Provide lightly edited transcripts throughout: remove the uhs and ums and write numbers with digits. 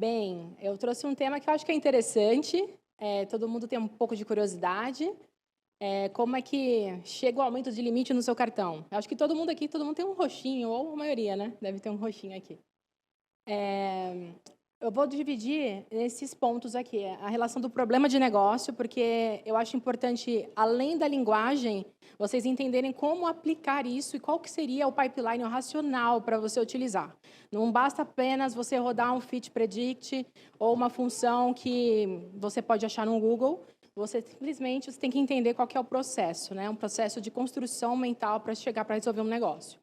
Bem, eu trouxe um tema que eu acho que é interessante, todo mundo tem um pouco de curiosidade. Como é que chega o aumento de limite no seu cartão? Eu acho que todo mundo aqui, todo mundo tem um roxinho, ou a maioria, né? Deve ter um roxinho aqui. Eu vou dividir esses pontos aqui, a relação do problema de negócio, porque eu acho importante, além da linguagem, vocês entenderem como aplicar isso e qual que seria o pipeline racional para você utilizar. Não basta apenas você rodar um fit predict ou uma função que você pode achar no Google, você tem que entender qual que é o processo, né? Um processo de construção mental para chegar para resolver um negócio.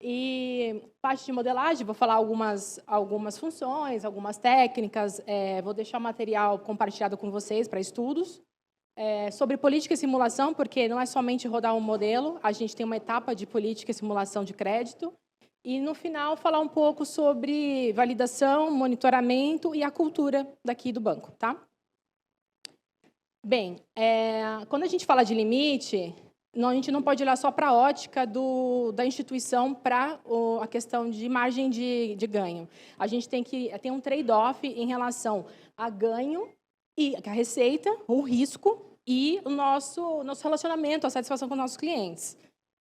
E parte de modelagem, vou falar algumas funções, algumas técnicas, vou deixar o material compartilhado com vocês para estudos. Sobre política e simulação, porque não é somente rodar um modelo, a gente tem uma etapa de política e simulação de crédito. E, no final, falar um pouco sobre validação, monitoramento e a cultura daqui do banco, tá? Bem, quando a gente fala de limite, a gente não pode olhar só para a ótica da instituição para a questão de margem de ganho. A gente tem que ter um trade-off em relação a ganho e a receita, o risco e o nosso relacionamento, a satisfação com os nossos clientes.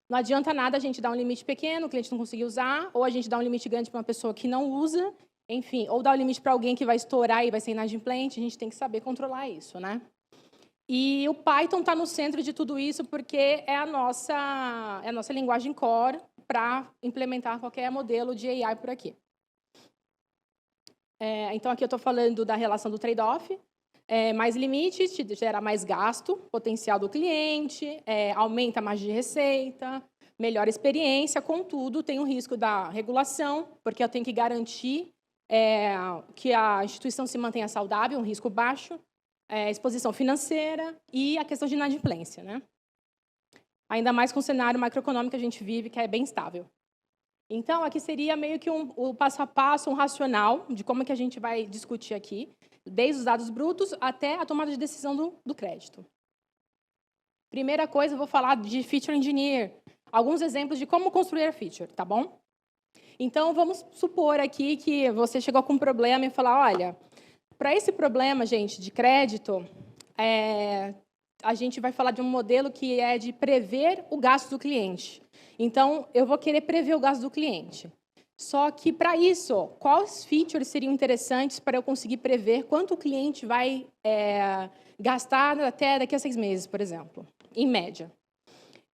Não adianta nada a gente dar um limite pequeno, o cliente não conseguir usar, ou a gente dar um limite grande para uma pessoa que não usa, enfim, ou dar um limite para alguém que vai estourar e vai ser inadimplente, a gente tem que saber controlar isso, né? E o Python está no centro de tudo isso porque é a nossa linguagem core para implementar qualquer modelo de AI por aqui. Então, aqui eu estou falando da relação do trade-off. Mais limites gera mais gasto, potencial do cliente, aumenta a margem de receita, melhora a experiência, contudo, tem o risco da regulação, porque eu tenho que garantir que a instituição se mantenha saudável, um risco baixo, exposição financeira e a questão de inadimplência, né? Ainda mais com o cenário macroeconômico que a gente vive, que é bem estável. Então, aqui seria meio que o passo a passo, um racional de como é que a gente vai discutir aqui, desde os dados brutos até a tomada de decisão do crédito. Primeira coisa, eu vou falar de Feature Engineer, alguns exemplos de como construir a feature, tá bom? Então, vamos supor aqui que você chegou com um problema e falar, olha, para esse problema, gente, de crédito, a gente vai falar de um modelo que é de prever o gasto do cliente. Então, eu vou querer prever o gasto do cliente. Só que, para isso, quais features seriam interessantes para eu conseguir prever quanto o cliente vai gastar até daqui a 6 meses, por exemplo, em média?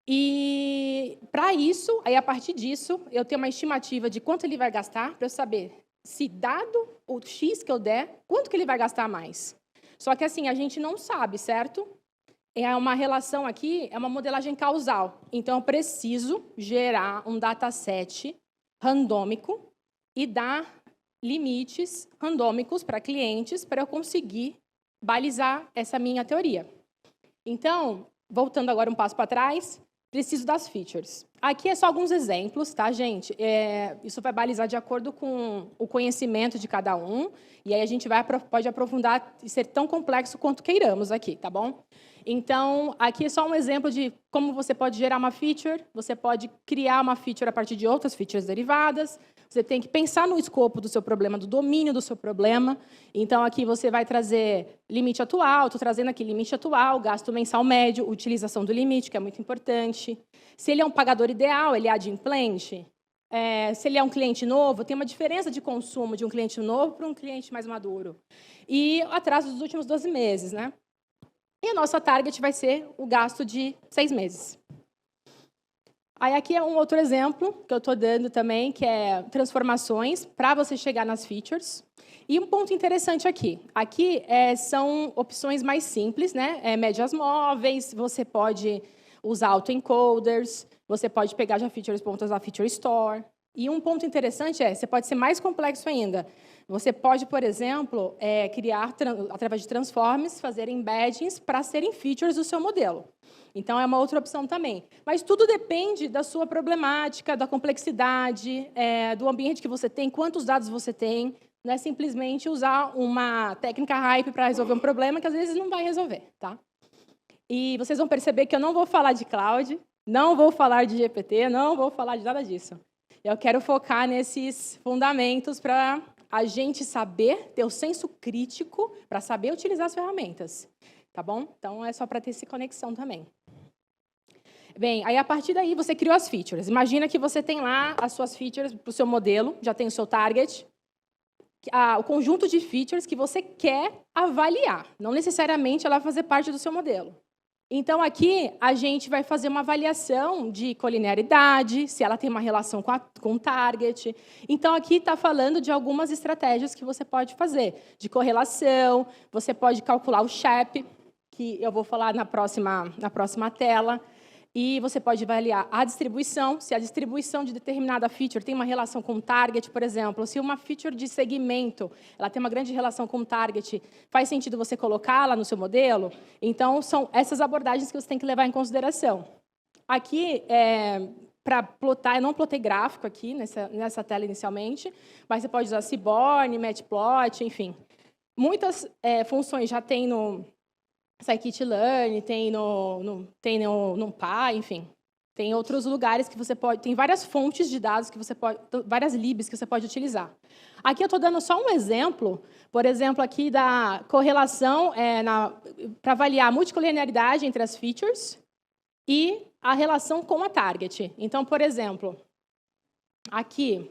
E, para isso, aí, a partir disso, eu tenho uma estimativa de quanto ele vai gastar para eu saber se, dado o X que eu der, quanto que ele vai gastar mais. Só que, assim, a gente não sabe, certo? É uma relação aqui, é uma modelagem causal. Então, eu preciso gerar um dataset randômico e dar limites randômicos para clientes para eu conseguir balizar essa minha teoria. Então, voltando agora um passo para trás, preciso das features. Aqui é só alguns exemplos, tá, gente? Isso vai balizar de acordo com o conhecimento de cada um, e aí a gente pode aprofundar e ser tão complexo quanto queiramos aqui, tá bom? Então, aqui é só um exemplo de como você pode gerar uma feature, você pode criar uma feature a partir de outras features derivadas, você tem que pensar no escopo do seu problema, do domínio do seu problema. Então, aqui você vai trazer limite atual, estou trazendo aqui limite atual, gasto mensal médio, utilização do limite, que é muito importante. Se ele é um pagador ideal, ele é adimplente. Se ele é um cliente novo, tem uma diferença de consumo de um cliente novo para um cliente mais maduro. E atraso dos últimos 12 meses, né? E a nossa target vai ser o gasto de 6 meses. Aí aqui é um outro exemplo que eu estou dando também, que é transformações para você chegar nas features. E um ponto interessante aqui. Aqui são opções mais simples, né? Médias móveis, você pode usar autoencoders, você pode pegar já features prontas da Feature Store. E um ponto interessante você pode ser mais complexo ainda. Você pode, por exemplo, criar, através de transforms, fazer embeddings para serem features do seu modelo. Então, é uma outra opção também. Mas tudo depende da sua problemática, da complexidade, do ambiente que você tem, quantos dados você tem. Não é simplesmente usar uma técnica hype para resolver um problema que, às vezes, não vai resolver, tá? E vocês vão perceber que eu não vou falar de cloud, não vou falar de GPT, não vou falar de nada disso. Eu quero focar nesses fundamentos para a gente saber, ter o senso crítico para saber utilizar as ferramentas, tá bom? Então, é só para ter essa conexão também. Bem, aí a partir daí você criou as features. Imagina que você tem lá as suas features para o seu modelo, já tem o seu target, o conjunto de features que você quer avaliar. Não necessariamente ela vai fazer parte do seu modelo. Então, aqui, a gente vai fazer uma avaliação de colinearidade, se ela tem uma relação com o target. Então, aqui está falando de algumas estratégias que você pode fazer, de correlação, você pode calcular o SHAP, que eu vou falar na próxima tela, e você pode avaliar a distribuição, se a distribuição de determinada feature tem uma relação com o target, por exemplo, se uma feature de segmento ela tem uma grande relação com o target, faz sentido você colocá-la no seu modelo? Então, são essas abordagens que você tem que levar em consideração. Aqui, para plotar, eu não plotei gráfico aqui nessa tela inicialmente, mas você pode usar Seaborn, Matplot, enfim. Muitas funções já tem no Scikit-learn, tem no NumPy, enfim. Tem outros lugares que você pode... Tem várias fontes de dados que você pode... Várias libs que você pode utilizar. Aqui eu estou dando só um exemplo, por exemplo, aqui da correlação para avaliar a multicolinearidade entre as features e a relação com a target. Então, por exemplo, aqui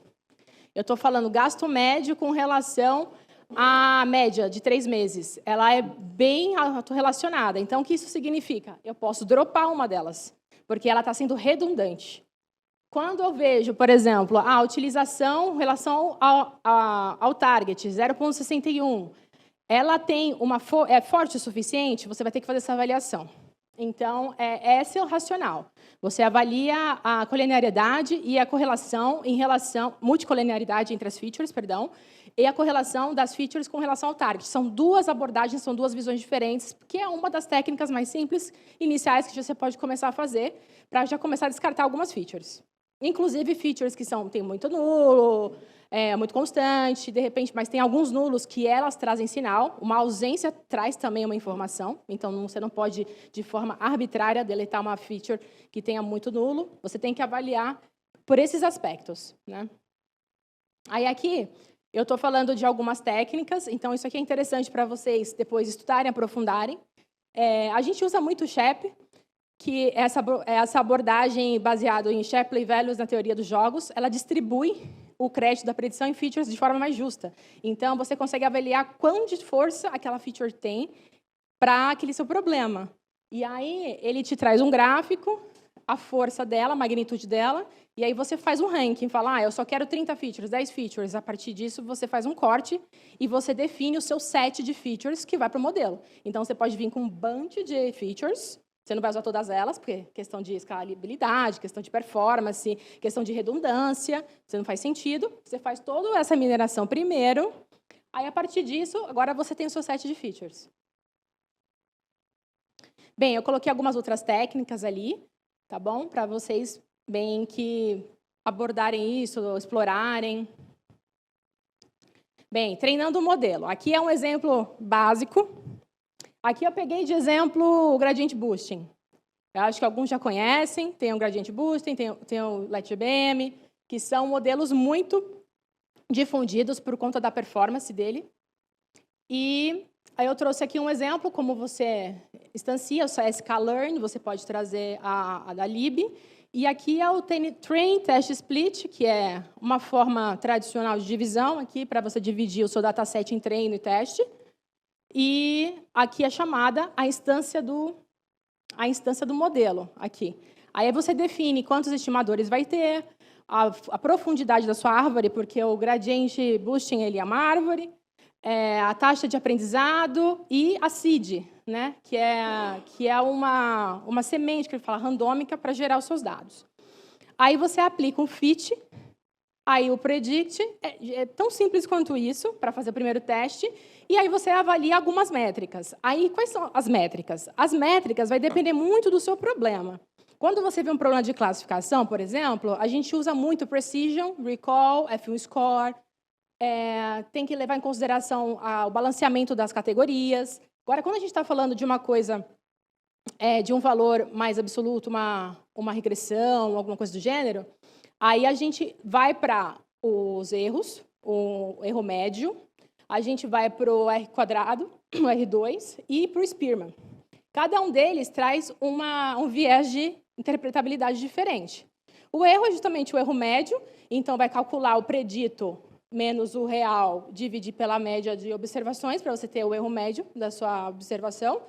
eu estou falando gasto médio com relação a média de 3 meses, ela é bem autorrelacionada. Então, o que isso significa? Eu posso dropar uma delas, porque ela está sendo redundante. Quando eu vejo, por exemplo, a utilização em relação ao target, 0,61, ela tem é forte o suficiente, você vai ter que fazer essa avaliação. Então, esse é o racional. Você avalia a colinearidade e a correlação multicolinearidade entre as features, perdão, e a correlação das features com relação ao target. São duas abordagens, são duas visões diferentes, que é uma das técnicas mais simples, iniciais, que você pode começar a fazer, para já começar a descartar algumas features. Inclusive, features que têm muito nulo, muito constante, de repente, mas tem alguns nulos que elas trazem sinal. Uma ausência traz também uma informação, então você não pode, de forma arbitrária, deletar uma feature que tenha muito nulo. Você tem que avaliar por esses aspectos, né? Aí, aqui, eu estou falando de algumas técnicas, então isso aqui é interessante para vocês depois estudarem, aprofundarem. A gente usa muito o SHAP, que essa abordagem baseada em Shapley Values na teoria dos jogos, ela distribui o crédito da predição em features de forma mais justa. Então, você consegue avaliar quão de força aquela feature tem para aquele seu problema. E aí, ele te traz um gráfico, a força dela, a magnitude dela, e aí você faz um ranking, fala, eu só quero 30 features, 10 features. A partir disso, você faz um corte e você define o seu set de features que vai para o modelo. Então, você pode vir com um bunch de features. Você não vai usar todas elas, porque questão de escalabilidade, questão de performance, questão de redundância, você não faz sentido. Você faz toda essa mineração primeiro, aí, a partir disso, agora você tem o seu set de features. Bem, eu coloquei algumas outras técnicas ali, tá bom? Para vocês bem que abordarem isso, explorarem. Bem, treinando o modelo. Aqui é um exemplo básico. Aqui eu peguei de exemplo o Gradient Boosting. Eu acho que alguns já conhecem, tem o Gradient Boosting, tem o LetGBM, que são modelos muito difundidos por conta da performance dele. E aí eu trouxe aqui um exemplo, como você instancia, o sklearn, você pode trazer a da lib. E aqui é o Train Test Split, que é uma forma tradicional de divisão, aqui para você dividir o seu dataset em treino e teste. E aqui é chamada a instância do modelo. Aqui. Aí você define quantos estimadores vai ter, a profundidade da sua árvore, porque o Gradient Boosting ele é uma árvore, a taxa de aprendizado e a seed, né? que é uma semente, que ele fala, randômica, para gerar os seus dados. Aí você aplica um fit, aí o predict, é tão simples quanto isso, para fazer o primeiro teste, e aí você avalia algumas métricas. Aí, quais são as métricas? As métricas vai depender muito do seu problema. Quando você vê um problema de classificação, por exemplo, a gente usa muito Precision, Recall, F1 Score, tem que levar em consideração o balanceamento das categorias. Agora, quando a gente está falando de uma coisa, de um valor mais absoluto, uma regressão, alguma coisa do gênero, aí a gente vai para os erros, o erro médio, a gente vai para o R quadrado, o R2, e para o Spearman. Cada um deles traz um viés de interpretabilidade diferente. O erro é justamente o erro médio, então vai calcular o predito menos o real, dividir pela média de observações, para você ter o erro médio da sua observação.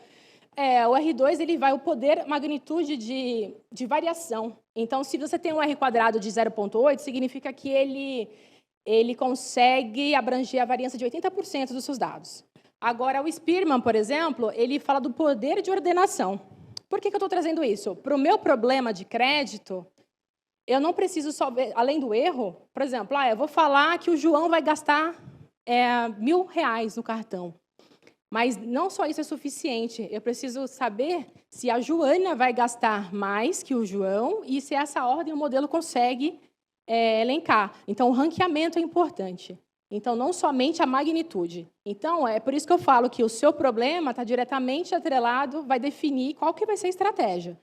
O R2 ele vai o poder magnitude de variação. Então, se você tem um R quadrado de 0,8, significa que ele consegue abranger a variância de 80% dos seus dados. Agora, o Spearman, por exemplo, ele fala do poder de ordenação. Por que eu estou trazendo isso? Para o meu problema de crédito, eu não preciso só ver, além do erro, por exemplo, eu vou falar que o João vai gastar R$1.000 no cartão. Mas não só isso é suficiente. Eu preciso saber se a Joana vai gastar mais que o João e se essa ordem o modelo consegue elencar. Então, o ranqueamento é importante. Então, não somente a magnitude. Então, é por isso que eu falo que o seu problema está diretamente atrelado, vai definir qual que vai ser a estratégia.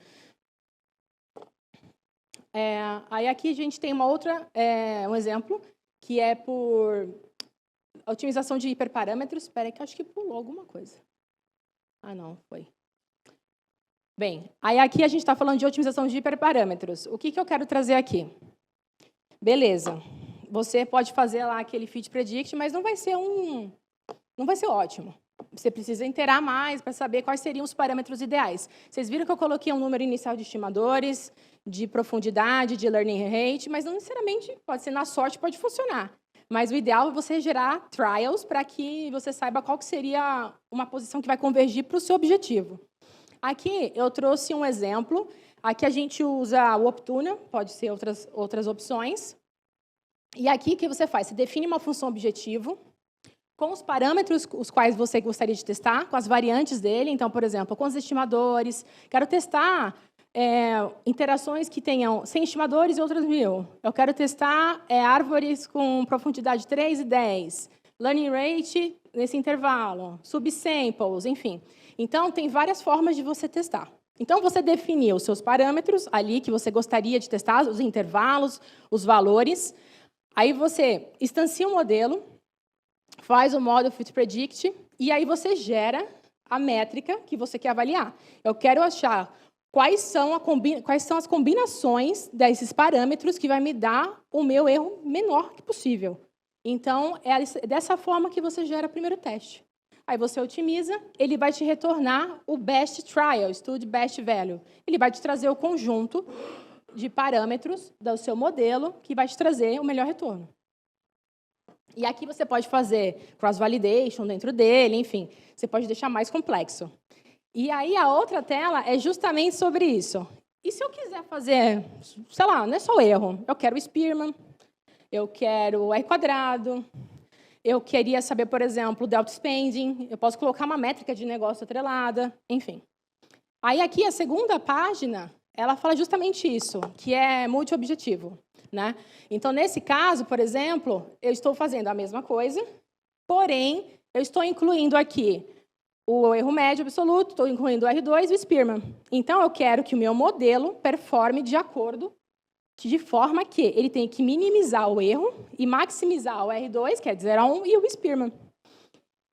Aí aqui a gente tem um exemplo, que é por otimização de hiperparâmetros. Espera aí que eu acho que pulou alguma coisa. Ah, não, foi. Bem, aí aqui a gente está falando de otimização de hiperparâmetros. O que eu quero trazer aqui? Beleza. Você pode fazer lá aquele fit predict, mas não vai ser ótimo. Você precisa iterar mais para saber quais seriam os parâmetros ideais. Vocês viram que eu coloquei um número inicial de estimadores, de profundidade, de learning rate, mas não necessariamente pode ser na sorte, pode funcionar. Mas o ideal é você gerar trials para que você saiba qual que seria uma posição que vai convergir para o seu objetivo. Aqui eu trouxe um exemplo. Aqui a gente usa o Optuna, pode ser outras opções. E aqui o que você faz? Você define uma função objetivo com os parâmetros os quais você gostaria de testar, com as variantes dele. Então, por exemplo, com os estimadores. Quero testar interações que tenham 100 estimadores e outras 1.000. Eu quero testar árvores com profundidade 3 e 10. Learning rate nesse intervalo. Subsamples, enfim. Então, tem várias formas de você testar. Então, você definiu os seus parâmetros ali que você gostaria de testar, os intervalos, os valores. Aí você instancia um modelo, faz o model fit predict, e aí você gera a métrica que você quer avaliar. Eu quero achar quais são as combinações desses parâmetros que vai me dar o meu erro menor que possível. Então, é dessa forma que você gera o primeiro teste. Aí você otimiza, ele vai te retornar o best trial, study best value. Ele vai te trazer o conjunto de parâmetros do seu modelo que vai te trazer o melhor retorno. E aqui você pode fazer cross-validation dentro dele, enfim, você pode deixar mais complexo. E aí a outra tela é justamente sobre isso. E se eu quiser fazer, sei lá, não é só erro, eu quero o Spearman, eu quero o R quadrado, eu queria saber, por exemplo, o delta spending, eu posso colocar uma métrica de negócio atrelada, enfim. Aí aqui a segunda página, ela fala justamente isso, que é multi-objetivo, né? Então, nesse caso, por exemplo, eu estou fazendo a mesma coisa, porém, eu estou incluindo aqui o erro médio absoluto, estou incluindo o R2 e o Spearman. Então, eu quero que o meu modelo performe de forma que ele tem que minimizar o erro e maximizar o R2, que é de 0 a 1, e o Spearman.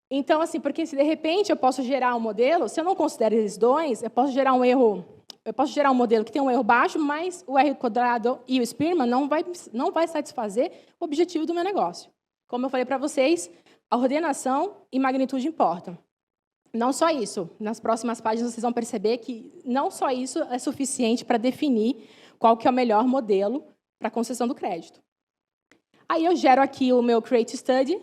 Então, assim, porque se de repente eu posso gerar um modelo, se eu não considero esses dois, eu posso gerar um modelo que tem um erro baixo, mas o R quadrado e o Spearman não vai satisfazer o objetivo do meu negócio. Como eu falei para vocês, a ordenação e magnitude importam. Não só isso, nas próximas páginas vocês vão perceber que não só isso é suficiente para definir qual que é o melhor modelo para a concessão do crédito. Aí eu gero aqui o meu Create Study.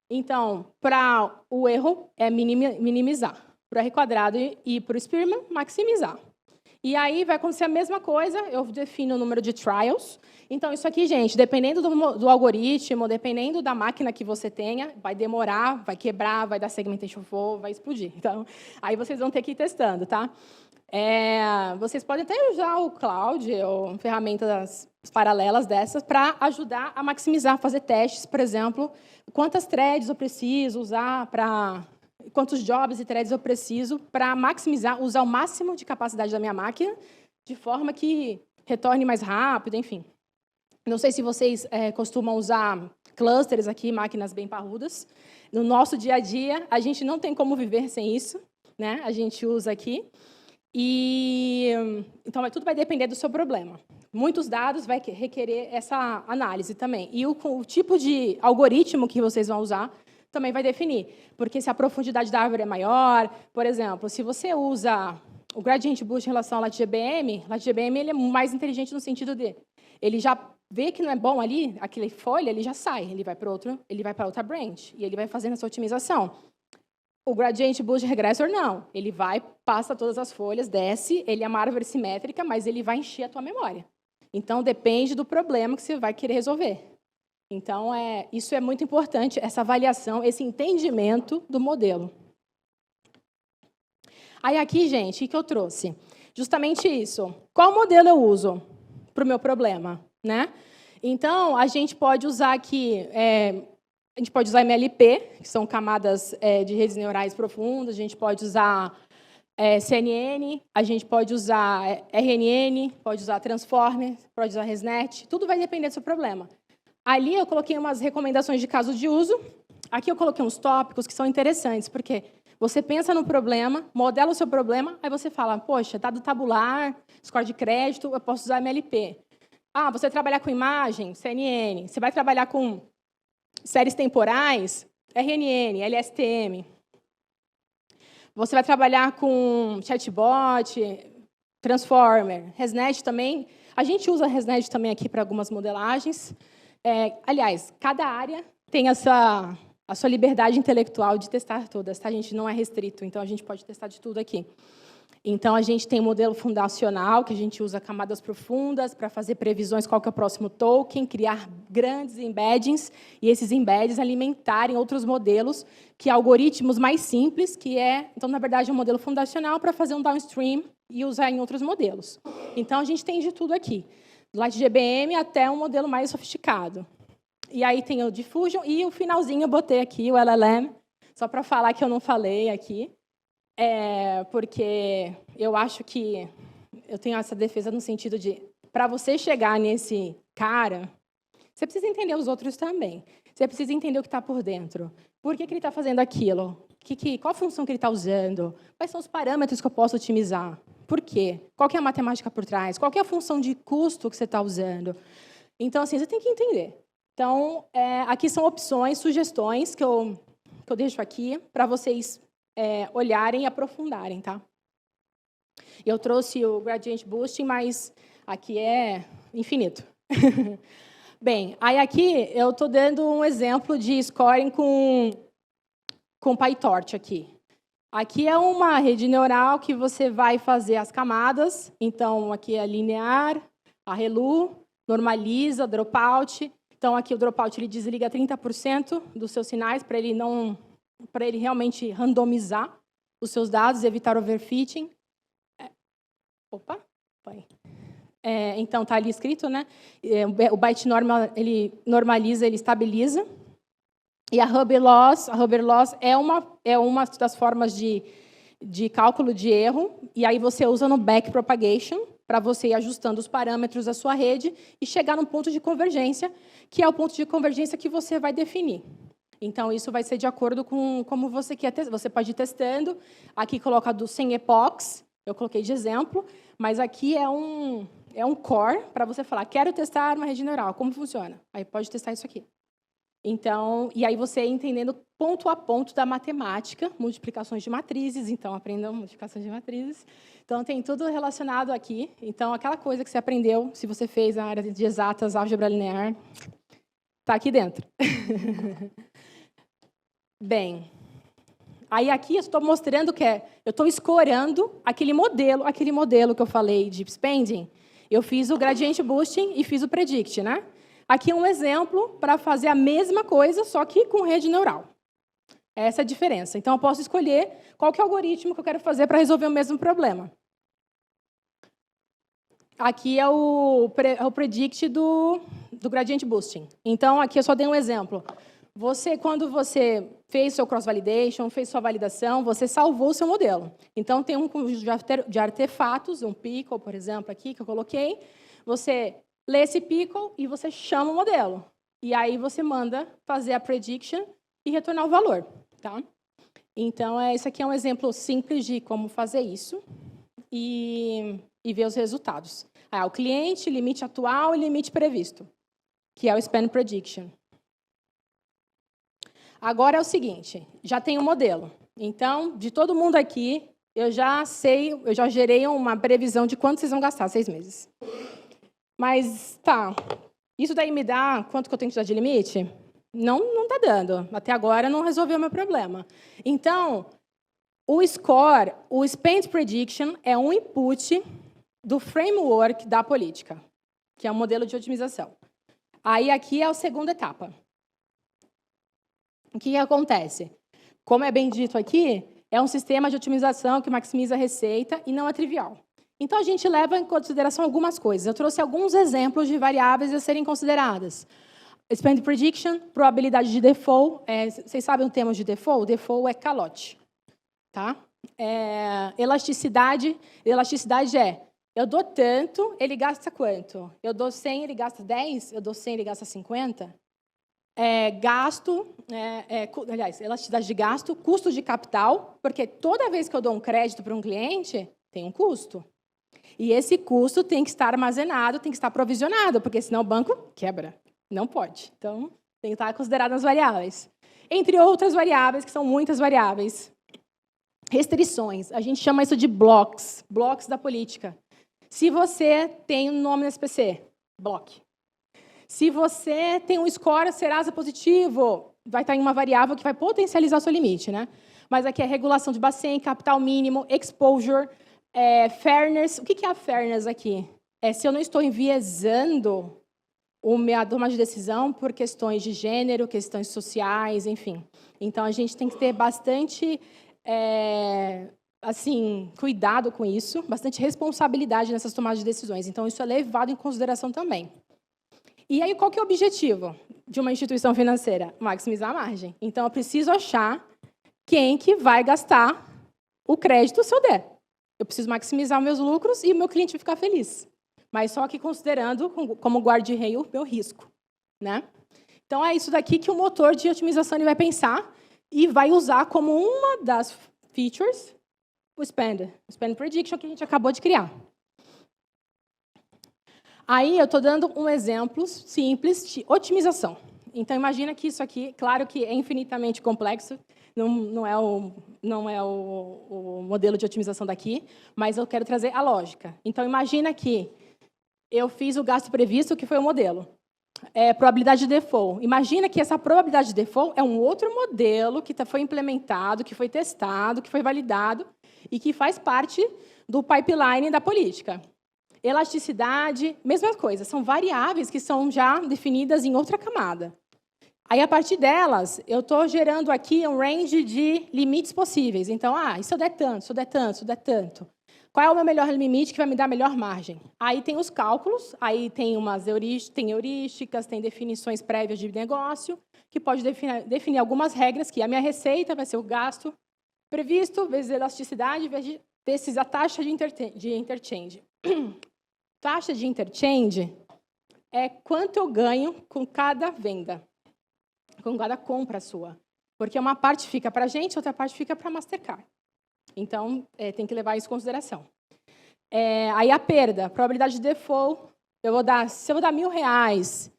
Então, para o erro é minimizar. Para o R quadrado e para o Spearman, maximizar. E aí vai acontecer a mesma coisa, eu defino o número de trials. Então, isso aqui, gente, dependendo do algoritmo, dependendo da máquina que você tenha, vai demorar, vai quebrar, vai dar segmentation fault, vai explodir. Então, aí vocês vão ter que ir testando, tá? Vocês podem até usar o cloud ou ferramentas paralelas dessas para ajudar a maximizar, fazer testes, por exemplo, quantas threads eu preciso usar quantos jobs e threads eu preciso para maximizar, usar o máximo de capacidade da minha máquina, de forma que retorne mais rápido, enfim. Não sei se vocês costumam usar clusters aqui, máquinas bem parrudas. No nosso dia a dia, a gente não tem como viver sem isso, né? A gente usa aqui. Então, tudo vai depender do seu problema. Muitos dados vai requerer essa análise também. E o tipo de algoritmo que vocês vão usar também vai definir. Porque se a profundidade da árvore é maior, por exemplo, se você usa o Gradient Boost em relação ao LatGBM, ele é mais inteligente no sentido de ele já vê que não é bom ali, aquela folha, ele já sai, ele vai para outra branch, e ele vai fazendo essa otimização. O Gradient Boost Regressor, não. Ele vai, passa todas as folhas, desce, ele é uma árvore simétrica, mas ele vai encher a tua memória. Então, depende do problema que você vai querer resolver. Então, isso é muito importante, essa avaliação, esse entendimento do modelo. Aí, aqui, gente, o que eu trouxe? Justamente isso. Qual modelo eu uso para o meu problema, né? Então, a gente pode usar aqui... A gente pode usar MLP, que são camadas de redes neurais profundas, a gente pode usar CNN, a gente pode usar RNN, pode usar Transformer, pode usar ResNet, tudo vai depender do seu problema. Ali eu coloquei umas recomendações de caso de uso, aqui eu coloquei uns tópicos que são interessantes, porque você pensa no problema, modela o seu problema, aí você fala, poxa, dado tabular, score de crédito, eu posso usar MLP. Ah, você trabalhar com imagem, CNN, você vai trabalhar com séries temporais, RNN, LSTM. Você vai trabalhar com chatbot, Transformer, ResNet também. A gente usa ResNet também aqui para algumas modelagens. Aliás, cada área tem a sua liberdade intelectual de testar todas, tá? A gente não é restrito, então a gente pode testar de tudo aqui. Então, a gente tem modelo fundacional, que a gente usa camadas profundas para fazer previsões qual que é o próximo token, criar grandes embeddings, e esses embeddings alimentarem outros modelos, que algoritmos mais simples, então, na verdade, é um modelo fundacional para fazer um downstream e usar em outros modelos. Então, a gente tem de tudo aqui, do LightGBM até um modelo mais sofisticado. E aí tem o Diffusion, e o finalzinho eu botei aqui, o LLM, só para falar que eu não falei aqui. Porque eu acho que eu tenho essa defesa no sentido de, para você chegar nesse cara, você precisa entender os outros também. Você precisa entender o que está por dentro. Por que ele está fazendo aquilo? Qual a função que ele está usando? Quais são os parâmetros que eu posso otimizar? Por quê? Qual que é a matemática por trás? Qual que é a função de custo que você está usando? Então, assim, você tem que entender. Então, aqui são opções, sugestões que eu deixo aqui para vocês olharem e aprofundarem, tá? Eu trouxe o Gradient Boosting, mas aqui é infinito. Bem, aí aqui eu estou dando um exemplo de scoring com PyTorch aqui. Aqui é uma rede neural que você vai fazer as camadas. Então, aqui é linear, a ReLU, normaliza, dropout. Então, aqui o dropout ele desliga 30% dos seus sinais para ele realmente randomizar os seus dados, evitar overfitting. Opa, põe. Então, está ali escrito, né? O byte normal, ele normaliza, ele estabiliza. E a Huber Loss é uma das formas de cálculo de erro, e aí você usa no backpropagation, para você ir ajustando os parâmetros da sua rede e chegar num ponto de convergência, que é o ponto de convergência que você vai definir. Então, isso vai ser de acordo com como você quer. Você pode ir testando. Aqui coloca do 100 epochs, eu coloquei de exemplo, mas aqui é um core para você falar, quero testar uma rede neural, como funciona? Aí pode testar isso aqui. Então, e aí você entendendo ponto a ponto da matemática, multiplicações de matrizes, então aprendam multiplicações de matrizes. Então, tem tudo relacionado aqui. Então, aquela coisa que você aprendeu, se você fez a área de exatas, álgebra linear, está aqui dentro. Bem, aí aqui eu estou mostrando que eu estou escorando aquele modelo que eu falei de spending. Eu fiz o gradient boosting e fiz o predict, né? Aqui é um exemplo para fazer a mesma coisa, só que com rede neural. Essa é a diferença. Então, eu posso escolher qual que é o algoritmo que eu quero fazer para resolver o mesmo problema. Aqui é o predict do gradient boosting. Então, aqui eu só dei um exemplo. Quando você fez seu cross-validation, fez sua validação, você salvou o seu modelo. Então, tem um conjunto de artefatos, um pickle, por exemplo, aqui, que eu coloquei. Você lê esse pickle e você chama o modelo. e aí você manda fazer a prediction e retornar o valor. Tá? Então, esse aqui é um exemplo simples de como fazer isso e ver os resultados. O cliente, limite atual e limite previsto, que é o Spend Prediction. Agora é o seguinte, já tem um modelo. Então, de todo mundo aqui, eu já gerei uma previsão de quanto vocês vão gastar, 6 meses. Mas, tá, isso daí me dá quanto que eu tenho que dar de limite? Não está dando. Até agora não resolveu o meu problema. Então, o score, o Spend Prediction, é um input do framework da política, que é um modelo de otimização. Aí, aqui é a segunda etapa. O que acontece? Como é bem dito aqui, é um sistema de otimização que maximiza a receita e não é trivial. Então, a gente leva em consideração algumas coisas. Eu trouxe alguns exemplos de variáveis a serem consideradas. Spend Prediction, probabilidade de default. Vocês sabem o termo de default? Default é calote. Tá? Elasticidade é, eu dou tanto, ele gasta quanto? Eu dou 100, ele gasta 10? Eu dou 100, ele gasta 50? Aliás, elasticidade de gasto, custo de capital, porque toda vez que eu dou um crédito para um cliente, tem um custo. E esse custo tem que estar armazenado, tem que estar provisionado, porque senão o banco quebra. Não pode. Então, tem que estar considerado nas variáveis. Entre outras variáveis, que são muitas variáveis. Restrições. A gente chama isso de blocos da política. Se você tem um nome no SPC, bloque. Se você tem um score Serasa positivo, vai estar em uma variável que vai potencializar o seu limite, né? Mas aqui é regulação de Bacen, capital mínimo, exposure, fairness. O que é a fairness aqui? Se eu não estou enviesando a toma de decisão por questões de gênero, questões sociais, enfim. Então, a gente tem que ter bastante cuidado com isso, bastante responsabilidade nessas tomadas de decisões. Então, isso é levado em consideração também. E aí, qual que é o objetivo de uma instituição financeira? Maximizar a margem. Então, eu preciso achar quem que vai gastar o crédito se eu der. Eu preciso maximizar meus lucros e o meu cliente vai ficar feliz. Mas só que considerando como guarda-reio o meu risco. Né? Então, é isso daqui que o motor de otimização ele vai pensar e vai usar como uma das features o Spend Prediction que a gente acabou de criar. Aí, eu estou dando um exemplo simples de otimização. Então, imagina que isso aqui, claro que é infinitamente complexo, não é o modelo de otimização daqui, mas eu quero trazer a lógica. Então, imagina que eu fiz o gasto previsto, que foi o modelo. Probabilidade de default. Imagina que essa probabilidade de default é um outro modelo que foi implementado, que foi testado, que foi validado e que faz parte do pipeline da política. Elasticidade, mesma coisa. São variáveis que são já definidas em outra camada. Aí, a partir delas, eu estou gerando aqui um range de limites possíveis. Então, e se eu der tanto, se eu der tanto, se eu der tanto? Qual é o meu melhor limite que vai me dar a melhor margem? Aí tem os cálculos, aí tem heurísticas, tem definições prévias de negócio, que pode definir algumas regras, que a minha receita vai ser o gasto previsto, vezes a elasticidade, vezes a taxa de interchange. Taxa de interchange é quanto eu ganho com cada venda, com cada compra sua. Porque uma parte fica para a gente, outra parte fica para a Mastercard. Então, tem que levar isso em consideração. Aí a perda, probabilidade de default, se eu vou dar R$1.000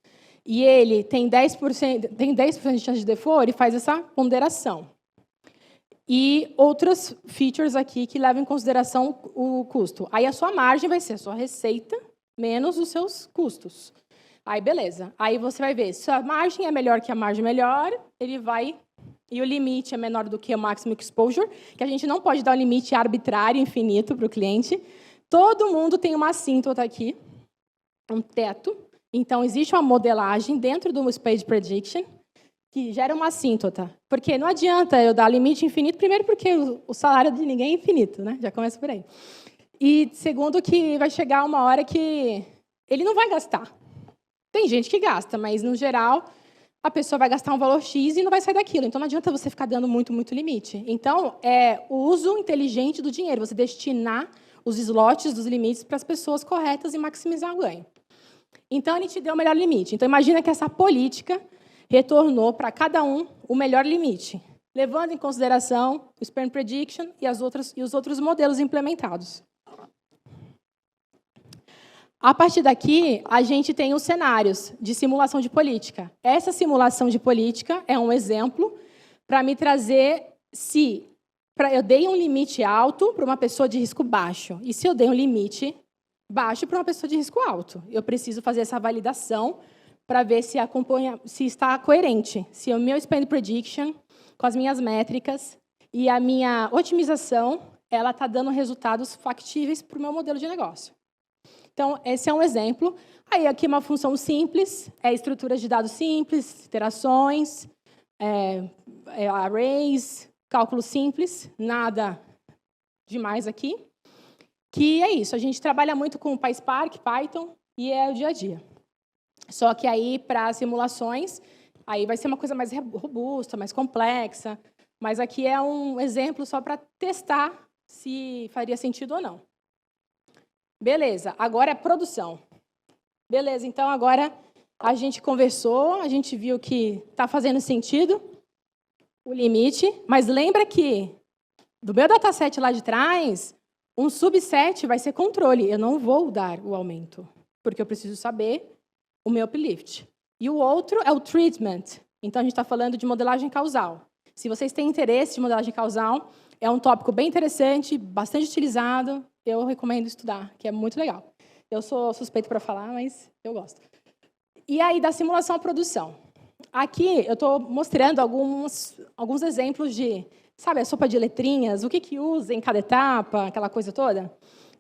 e ele tem 10% de chance de default, ele faz essa ponderação. E outras features aqui que levam em consideração o custo. Aí a sua margem vai ser a sua receita menos os seus custos. Aí, beleza. Aí você vai ver, se a margem é melhor que a margem melhor, ele vai... E o limite é menor do que o máximo exposure, que a gente não pode dar um limite arbitrário, infinito, para o cliente. Todo mundo tem uma assíntota aqui, um teto. Então, existe uma modelagem dentro do Spend Prediction que gera uma assíntota. Porque não adianta eu dar limite infinito, primeiro porque o salário de ninguém é infinito, né? Já começa por aí. E segundo que vai chegar uma hora que ele não vai gastar. Tem gente que gasta, mas, no geral, a pessoa vai gastar um valor X e não vai sair daquilo. Então, não adianta você ficar dando muito, muito limite. Então, é o uso inteligente do dinheiro, você destinar os slots dos limites para as pessoas corretas e maximizar o ganho. Então, ele te deu o melhor limite. Então, imagina que essa política retornou para cada um o melhor limite, levando em consideração o Spam Prediction e os outros modelos implementados. A partir daqui, a gente tem os cenários de simulação de política. Essa simulação de política é um exemplo para me trazer se eu dei um limite alto para uma pessoa de risco baixo e se eu dei um limite baixo para uma pessoa de risco alto. Eu preciso fazer essa validação para ver se está coerente, se o meu Spend Prediction, com as minhas métricas e a minha otimização, ela está dando resultados factíveis para o meu modelo de negócio. Então, esse é um exemplo. Aí, aqui, uma função simples, estruturas de dados simples, iterações, arrays, cálculo simples, nada demais aqui. Que é isso, a gente trabalha muito com PySpark, Python, e é o dia a dia. Só que aí, para simulações, aí vai ser uma coisa mais robusta, mais complexa, mas aqui é um exemplo só para testar se faria sentido ou não. Beleza, agora é produção. Beleza, então agora a gente conversou, a gente viu que está fazendo sentido o limite, mas lembra que do meu dataset lá de trás, um subset vai ser controle. Eu não vou dar o aumento, porque eu preciso saber o meu uplift. E o outro é o treatment. Então, a gente está falando de modelagem causal. Se vocês têm interesse em modelagem causal, é um tópico bem interessante, bastante utilizado. Eu recomendo estudar, que é muito legal. Eu sou suspeito para falar, mas eu gosto. E aí, da simulação à produção. Aqui, eu estou mostrando alguns exemplos de, sabe, a sopa de letrinhas, o que usa em cada etapa, aquela coisa toda.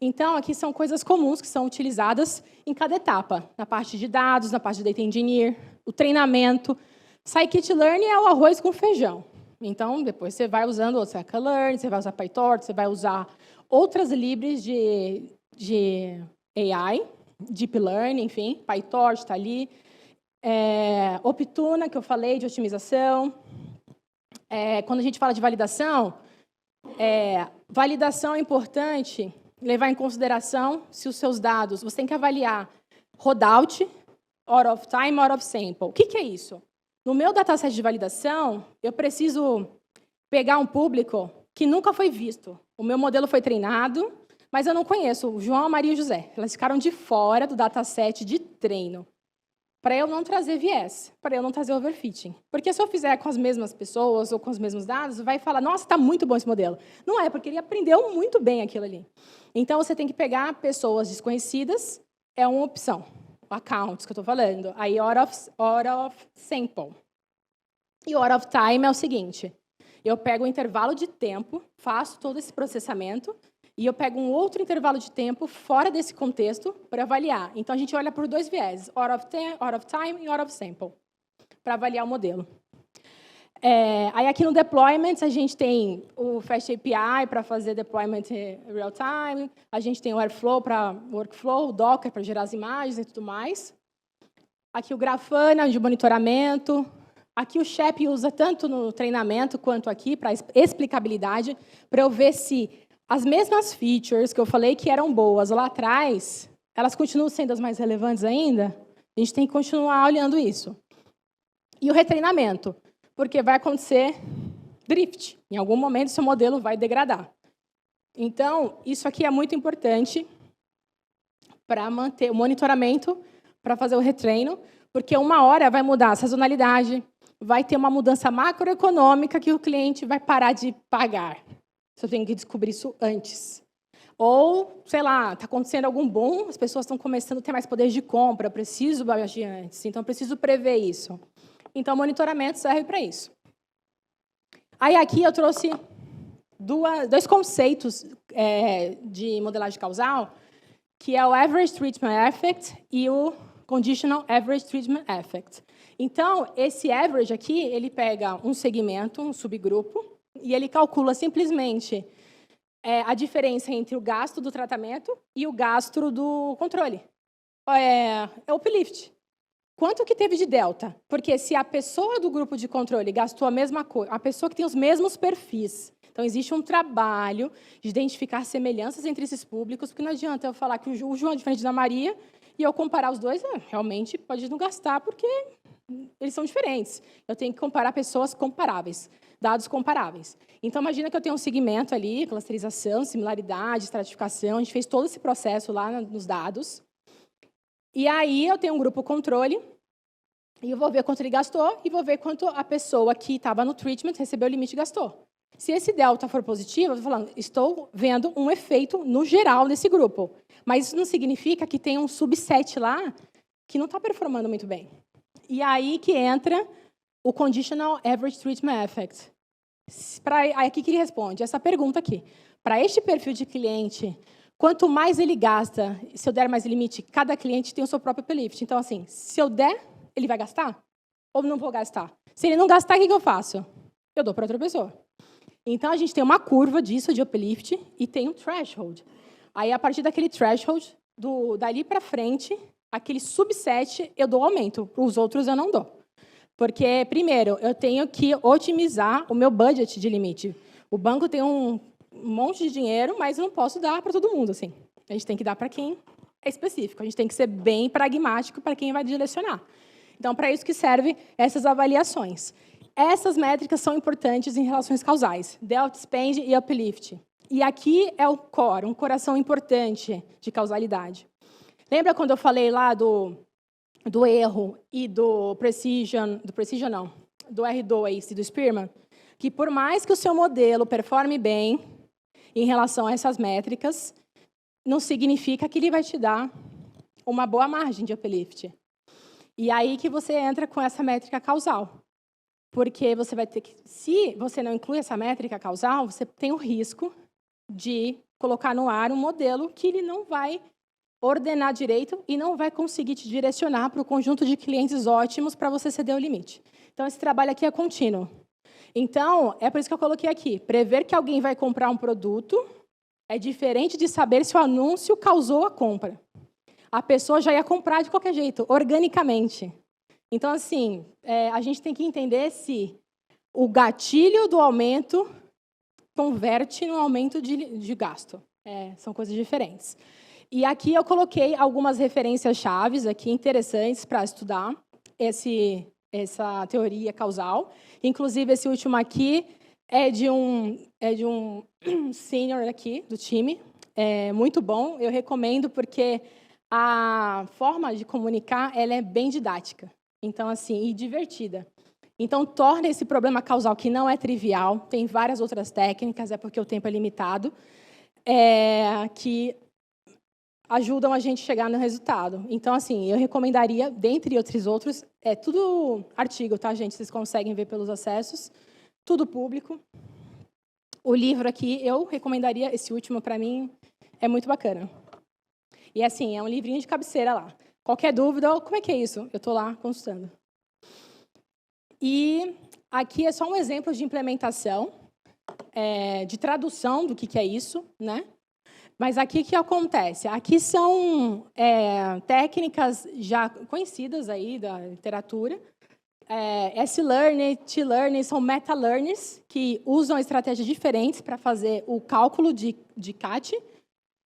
Então, aqui são coisas comuns que são utilizadas em cada etapa. Na parte de dados, na parte de Data Engineer, o treinamento. Scikit-learn é o arroz com feijão. Então, depois você vai usando o Scikit-learn, você vai usar PyTorch, você vai usar outras libres de AI, Deep Learning, enfim, PyTorch está ali. Optuna, que eu falei, de otimização. Quando a gente fala de validação, validação é importante levar em consideração se os seus dados, você tem que avaliar rodout, out of time, out of sample. O que é isso? No meu dataset de validação, eu preciso pegar um público que nunca foi visto. O meu modelo foi treinado, mas eu não conheço o João, a Maria e o José. Elas ficaram de fora do dataset de treino. Para eu não trazer viés, para eu não trazer overfitting. Porque se eu fizer com as mesmas pessoas ou com os mesmos dados, vai falar, nossa, está muito bom esse modelo. Não é, porque ele aprendeu muito bem aquilo ali. Então, você tem que pegar pessoas desconhecidas, é uma opção. Accounts, que eu estou falando. Aí, out of sample. E out of time é o seguinte, eu pego um intervalo de tempo, faço todo esse processamento, e eu pego um outro intervalo de tempo fora desse contexto para avaliar. Então, a gente olha por dois vieses, out of time e out of sample, para avaliar o modelo. Aí, aqui no deployment, a gente tem o Fast API para fazer deployment real-time, a gente tem o Airflow para workflow, o Docker para gerar as imagens e tudo mais. Aqui o Grafana, de monitoramento. Aqui o Shep usa tanto no treinamento quanto aqui para explicabilidade, para eu ver se as mesmas features que eu falei que eram boas lá atrás, elas continuam sendo as mais relevantes ainda? A gente tem que continuar olhando isso. E o retreinamento, porque vai acontecer drift. Em algum momento, seu modelo vai degradar. Então, isso aqui é muito importante para manter o monitoramento, para fazer o retreino, porque uma hora vai mudar a sazonalidade, vai ter uma mudança macroeconômica que o cliente vai parar de pagar. Eu tenho que descobrir isso antes. Ou, sei lá, está acontecendo algum boom, as pessoas estão começando a ter mais poder de compra, preciso agir antes, então preciso prever isso. Então, o monitoramento serve para isso. Aí, aqui, eu trouxe dois conceitos de modelagem causal, que é o Average Treatment Effect e o Conditional Average Treatment Effect. Então, esse average aqui, ele pega um segmento, um subgrupo, e ele calcula simplesmente a diferença entre o gasto do tratamento e o gasto do controle. É o uplift. Quanto que teve de delta? Porque se a pessoa do grupo de controle gastou a mesma coisa, a pessoa que tem os mesmos perfis, então existe um trabalho de identificar semelhanças entre esses públicos, porque não adianta eu falar que o João é diferente da Maria e eu comparar os dois, realmente pode não gastar, porque eles são diferentes. Eu tenho que comparar pessoas comparáveis, dados comparáveis. Então, imagina que eu tenho um segmento ali, clusterização, similaridade, estratificação, a gente fez todo esse processo lá nos dados. E aí, eu tenho um grupo controle, e eu vou ver quanto ele gastou, e vou ver quanto a pessoa que estava no treatment recebeu o limite e gastou. Se esse delta for positivo, eu estou falando, estou vendo um efeito no geral desse grupo. Mas isso não significa que tem um subset lá que não está performando muito bem. E aí que entra o Conditional Average Treatment Effect. Aí aqui que ele responde essa pergunta aqui. Para este perfil de cliente, quanto mais ele gasta, se eu der mais limite, cada cliente tem o seu próprio uplift. Então, assim, se eu der, ele vai gastar? Ou não vou gastar? Se ele não gastar, o que eu faço? Eu dou para outra pessoa. Então, a gente tem uma curva disso, de uplift, e tem um threshold. Aí, a partir daquele threshold, dali para frente, aquele subset, eu dou aumento. Para os outros, eu não dou. Porque, primeiro, eu tenho que otimizar o meu budget de limite. O banco tem um monte de dinheiro, mas eu não posso dar para todo mundo. Assim. A gente tem que dar para quem é específico. A gente tem que ser bem pragmático para quem vai direcionar. Então, para isso que servem essas avaliações. Essas métricas são importantes em relações causais, delta spend e uplift. E aqui é o core, um coração importante de causalidade. Lembra quando eu falei lá do erro e do R2 e do Spearman? Que por mais que o seu modelo performe bem em relação a essas métricas, não significa que ele vai te dar uma boa margem de uplift. E aí que você entra com essa métrica causal. Porque você vai ter que, se você não inclui essa métrica causal, você tem o risco de colocar no ar um modelo que ele não vai ordenar direito e não vai conseguir te direcionar para o conjunto de clientes ótimos para você ceder o limite. Então, esse trabalho aqui é contínuo. Então, é por isso que eu coloquei aqui. Prever que alguém vai comprar um produto é diferente de saber se o anúncio causou a compra. A pessoa já ia comprar de qualquer jeito, organicamente. Então, assim, a gente tem que entender se o gatilho do aumento converte no aumento de gasto. São coisas diferentes. E aqui eu coloquei algumas referências chaves aqui interessantes para estudar essa teoria causal. Inclusive, esse último aqui é de um senior aqui do time. É muito bom, eu recomendo porque a forma de comunicar ela é bem didática. Então, assim, e divertida. Então, torna esse problema causal, que não é trivial, tem várias outras técnicas, é porque o tempo é limitado, que ajudam a gente a chegar no resultado. Então, assim, eu recomendaria, dentre outros, é tudo artigo, tá, gente? Vocês conseguem ver pelos acessos, tudo público. O livro aqui, eu recomendaria, esse último, para mim, é muito bacana. E, assim, é um livrinho de cabeceira lá. Qualquer dúvida, como é que é isso? Eu estou lá consultando. E aqui é só um exemplo de implementação, de tradução do que é isso, né? Mas aqui o que acontece? Aqui são técnicas já conhecidas aí da literatura. S-Learning, T-Learning são meta-learners que usam estratégias diferentes para fazer o cálculo de CAT.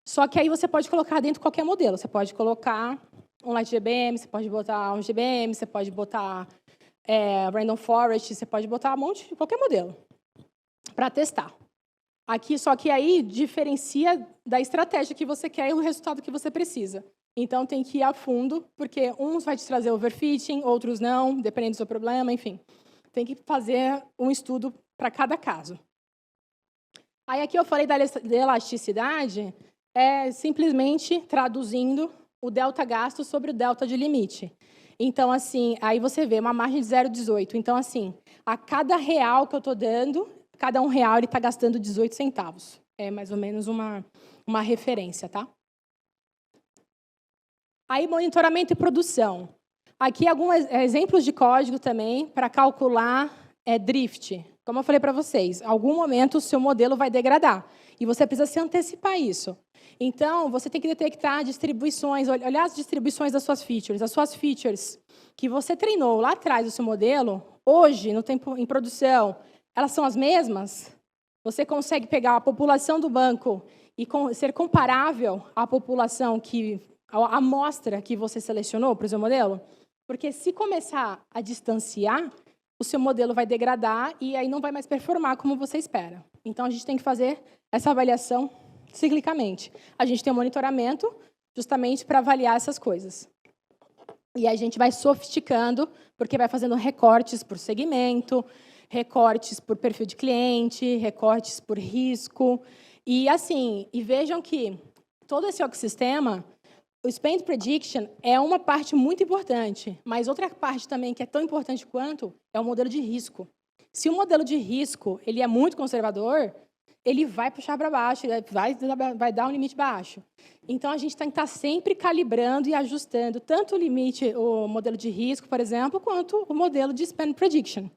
Só que aí você pode colocar dentro de qualquer modelo. Você pode colocar um Light GBM, você pode botar um GBM, você pode botar Random Forest, você pode botar um monte de qualquer modelo para testar. Aqui, só que aí diferencia da estratégia que você quer e o resultado que você precisa. Então, tem que ir a fundo, porque uns vai te trazer overfitting, outros não, dependendo do seu problema, enfim. Tem que fazer um estudo para cada caso. Aí, aqui eu falei da elasticidade, simplesmente traduzindo o delta gasto sobre o delta de limite. Então, assim, aí você vê uma margem de 0,18. Então, assim, a cada real que eu estou dando, cada R$1 ele está gastando 18 centavos. É mais ou menos uma referência, tá? Aí, monitoramento e produção. Aqui, alguns exemplos de código também para calcular drift. Como eu falei para vocês, em algum momento o seu modelo vai degradar. E você precisa se antecipar isso. Então, você tem que detectar distribuições, olhar as distribuições das suas features. As suas features que você treinou lá atrás do seu modelo, hoje, no tempo em produção, elas são as mesmas? Você consegue pegar a população do banco e ser comparável à população que a amostra que você selecionou para o seu modelo? Porque se começar a distanciar, o seu modelo vai degradar e aí não vai mais performar como você espera. Então, a gente tem que fazer essa avaliação ciclicamente. A gente tem um monitoramento justamente para avaliar essas coisas. E a gente vai sofisticando, porque vai fazendo recortes por segmento, recortes por perfil de cliente, recortes por risco. E assim, vejam que todo esse ecossistema, o Spend Prediction é uma parte muito importante, mas outra parte também que é tão importante quanto é o modelo de risco. Se o modelo de risco ele é muito conservador, ele vai puxar para baixo, vai dar um limite baixo. Então, a gente tem que estar sempre calibrando e ajustando tanto o limite, o modelo de risco, por exemplo, quanto o modelo de Spend Prediction,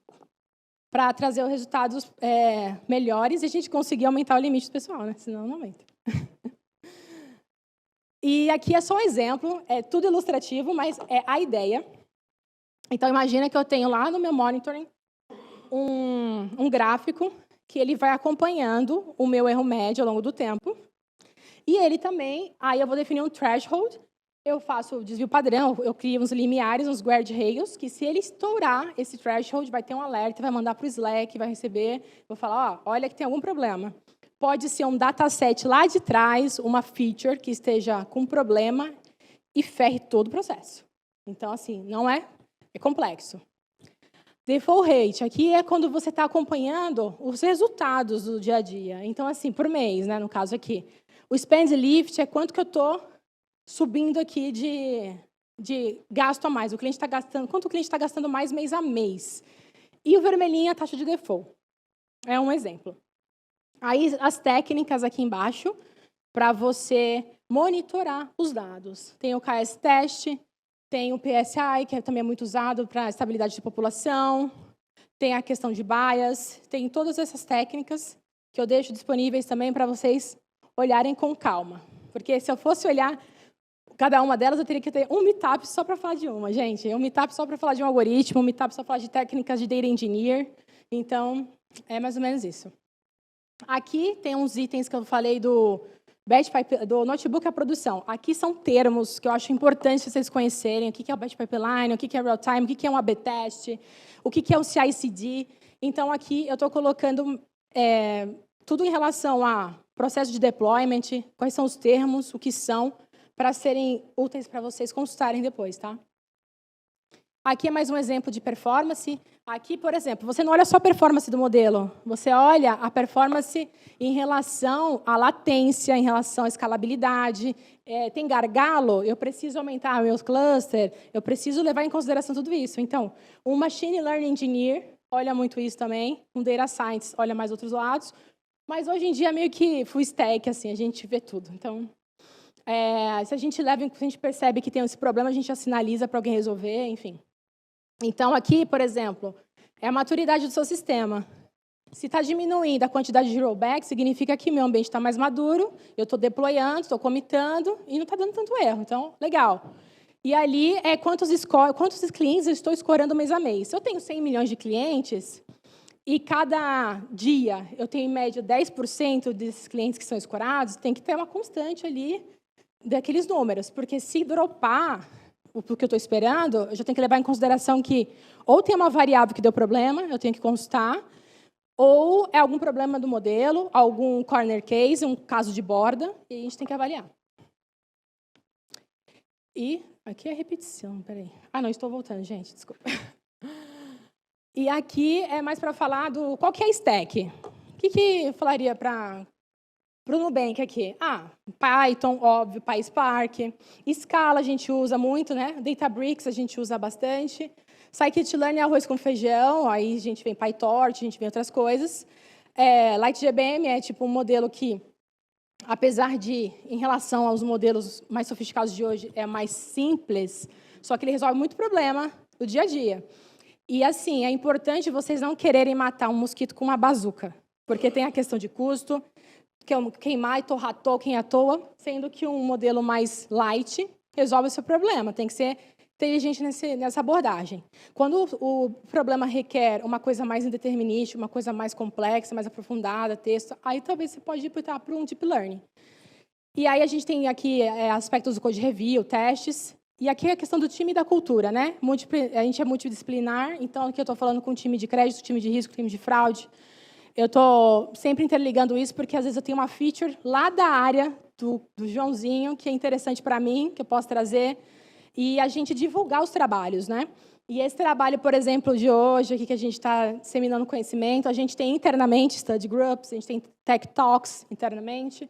para trazer os resultados melhores e a gente conseguir aumentar o limite do pessoal, né? Senão, não aumenta. E aqui é só um exemplo, é tudo ilustrativo, mas é a ideia. Então, imagina que eu tenho lá no meu monitoring um gráfico que ele vai acompanhando o meu erro médio ao longo do tempo. E ele também, aí eu vou definir um threshold, eu faço o desvio padrão, eu crio uns limiares, uns guardrails, que se ele estourar esse threshold, vai ter um alerta, vai mandar para o Slack, vai receber, vou falar, olha que tem algum problema. Pode ser um dataset lá de trás, uma feature que esteja com problema e ferre todo o processo. Então, assim, não é complexo. Default rate, aqui é quando você está acompanhando os resultados do dia a dia. Então, assim, por mês, né, no caso aqui. O spend lift é quanto que eu estou subindo aqui de gasto a mais. O cliente está gastando, quanto o cliente está gastando mais mês a mês. E o vermelhinho é a taxa de default. É um exemplo. Aí, as técnicas aqui embaixo, para você monitorar os dados. Tem o KS Test, tem o PSI, que também é muito usado para estabilidade de população, tem a questão de bias, tem todas essas técnicas que eu deixo disponíveis também para vocês olharem com calma. Porque se eu fosse olhar cada uma delas, eu teria que ter um meetup só para falar de uma, gente. Um meetup só para falar de um algoritmo, um meetup só para falar de técnicas de data engineer. Então, é mais ou menos isso. Aqui tem uns itens que eu falei do notebook à produção. Aqui são termos que eu acho importante vocês conhecerem. O que é o batch pipeline, o que é real-time, o que é um A/B test, o que é um CI/CD. Então, aqui eu estou colocando tudo em relação a processo de deployment, quais são os termos, o que são, para serem úteis para vocês consultarem depois, tá? Aqui é mais um exemplo de performance. Aqui, por exemplo, você não olha só a performance do modelo, você olha a performance em relação à latência, em relação à escalabilidade. Tem gargalo? Eu preciso aumentar meus clusters, eu preciso levar em consideração tudo isso. Então, um Machine Learning Engineer olha muito isso também, um Data Science olha mais outros lados, mas hoje em dia é meio que full stack, assim, a gente vê tudo. Então, se a gente percebe que tem esse problema, a gente já sinaliza para alguém resolver, enfim. Então, aqui, por exemplo, é a maturidade do seu sistema. Se está diminuindo a quantidade de rollback, significa que meu ambiente está mais maduro, eu estou deployando, estou commitando e não está dando tanto erro. Então, legal. E ali é quantos clientes eu estou escorando mês a mês. Se eu tenho 100 milhões de clientes e cada dia eu tenho, em média, 10% desses clientes que são escorados, tem que ter uma constante ali daqueles números. Porque se dropar o que eu estou esperando, eu já tenho que levar em consideração que ou tem uma variável que deu problema, eu tenho que consultar, ou é algum problema do modelo, algum corner case, um caso de borda, e a gente tem que avaliar. E aqui é repetição, peraí. Ah, não, estou voltando, gente, desculpa. E aqui é mais para falar do qual que é a stack. O que eu falaria para o Nubank aqui? Python, óbvio, PySpark. Scala a gente usa muito, né? Databricks a gente usa bastante. Scikit-learn é arroz com feijão, aí a gente vem PyTorch, a gente vem outras coisas. LightGBM é tipo um modelo que, apesar de, em relação aos modelos mais sofisticados de hoje, é mais simples, só que ele resolve muito problema do dia a dia. E, assim, é importante vocês não quererem matar um mosquito com uma bazuca, porque tem a questão de custo, queimar e torrar token à toa, sendo que um modelo mais light resolve o seu problema. Tem que ser inteligente nessa abordagem. Quando o problema requer uma coisa mais indeterminística, uma coisa mais complexa, mais aprofundada, texto, aí talvez você pode ir para um deep learning. E aí a gente tem aqui aspectos do code review, testes, e aqui a questão do time e da cultura, né? A gente é multidisciplinar, então aqui eu estou falando com time de crédito, time de risco, time de fraude. Eu estou sempre interligando isso, porque às vezes eu tenho uma feature lá da área do Joãozinho, que é interessante para mim, que eu posso trazer, e a gente divulgar os trabalhos, né? E esse trabalho, por exemplo, de hoje, aqui que a gente está disseminando conhecimento, a gente tem internamente study groups, a gente tem tech talks internamente,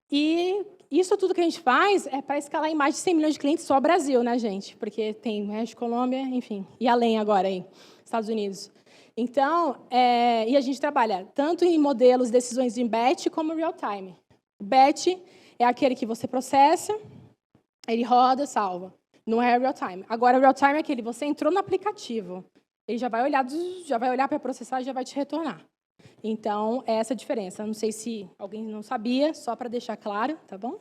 e isso tudo que a gente faz é para escalar em mais de 100 milhões de clientes só Brasil, né, gente? Porque tem México, Colômbia, enfim, e além agora aí, Estados Unidos. Então, e a gente trabalha tanto em modelos, decisões em batch como real time. O batch é aquele que você processa, ele roda, salva. Não é real time. Agora, real time é aquele você entrou no aplicativo, ele já vai olhar para processar e já vai te retornar. Então, é essa a diferença. Não sei se alguém não sabia, só para deixar claro, tá bom?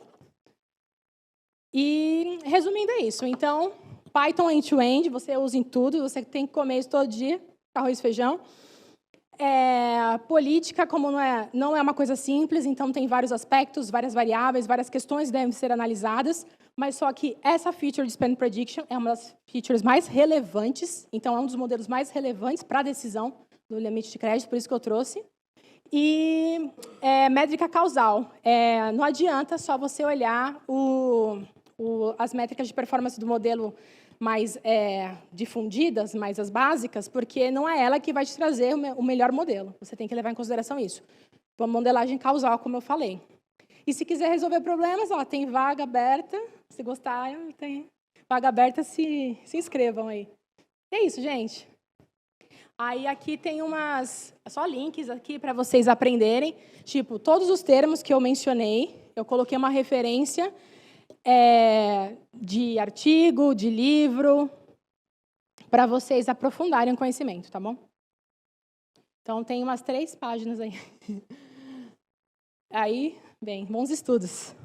E, resumindo, é isso. Então, Python end-to-end, você usa em tudo, você tem que comer isso todo dia, arroz e feijão. Política, como não é uma coisa simples, então tem vários aspectos, várias variáveis, várias questões que devem ser analisadas, mas só que essa feature de Spend Prediction é uma das features mais relevantes, então é um dos modelos mais relevantes para a decisão do limite de crédito, por isso que eu trouxe. E métrica causal. Não adianta só você olhar as métricas de performance do modelo mais difundidas, mais as básicas, porque não é ela que vai te trazer o melhor modelo. Você tem que levar em consideração isso. Uma modelagem causal, como eu falei. E se quiser resolver problemas, tem vaga aberta. Se gostar, tem vaga aberta, se inscrevam aí. É isso, gente. Aí aqui tem só links aqui para vocês aprenderem. Tipo, todos os termos que eu mencionei, eu coloquei uma referência de artigo, de livro, para vocês aprofundarem o conhecimento, tá bom? Então, tem umas 3 páginas aí. Aí, bem, bons estudos.